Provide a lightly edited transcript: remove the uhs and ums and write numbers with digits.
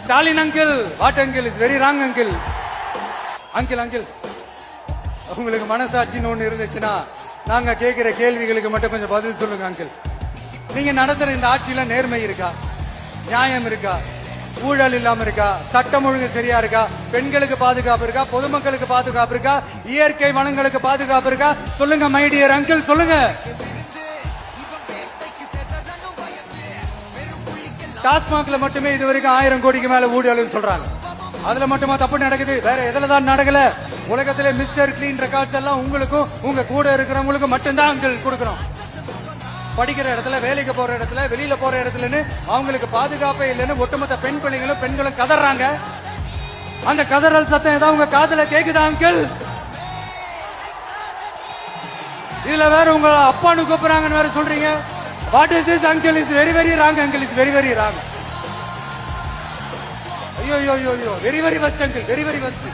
Stalin uncle, what uncle, is very wrong uncle. Uncle uncle, உங்களுக்கு மனசாட்சின்னு ஒண்ணு இருந்துச்சுன்னா நாங்க கேட்கிற கேள்விகளுக்கு மட்டும் கொஞ்சம் பதில் சொல்லுங்க அங்கிள். நீங்க நடத்துற இந்த ஆட்சியில நேர்மை இருக்கா, நியாயம் இருக்கா, ஊழல் இல்லாம இருக்கா, சட்டம் ஒழுங்கு சரியா இருக்கா, பெண்களுக்கு பாதுகாப்பு இருக்கா, பொதுமக்களுக்கு பாதுகாப்பு இருக்கா, இயற்கை வளங்களுக்கு பாதுகாப்பு இருக்கா? சொல்லுங்க மை டியர் அங்கிள், சொல்லுங்க. டாஸ்மாக்ல மட்டுமே இது வரைக்கும் 1000 கோடிக்கு மேல ஊழல் சொல்றாங்க. அதுல மட்டுமா தப்பு நடக்குது? வேற எதுல தான் நடக்கல? உலகத்திலே மிஸ்டர் கிளீன் ரெக்கார்ட்ஸ் எல்லாம் உங்களுக்கும் உங்க கூட இருக்கிறவங்களுக்கும் மட்டும்தான் அங்கிள் கொடுக்கணும். படிக்கிற இடத்துல, வேலைக்கு போற இடத்துல, வெளியில போற இடத்துலன்னு அவங்களுக்கு பாதுகாப்பே இல்லைன்னு ஒட்டுமொத்த பெண் பெண்களும் கதறாங்க. அந்த கதறல் சத்தம் ஏதாவது உங்க காதுல கேக்குதா அங்கிள்? இதுல வேற உங்க அப்பான்னு கூப்பிடுறாங்கன்னு வேற சொல்றீங்க. What is this uncle? Is very very wrong uncle, is very very wrong. ஐயோ ஐயோ ஐயோ, very very வஸ்ட் uncle, very very வஸ்ட்.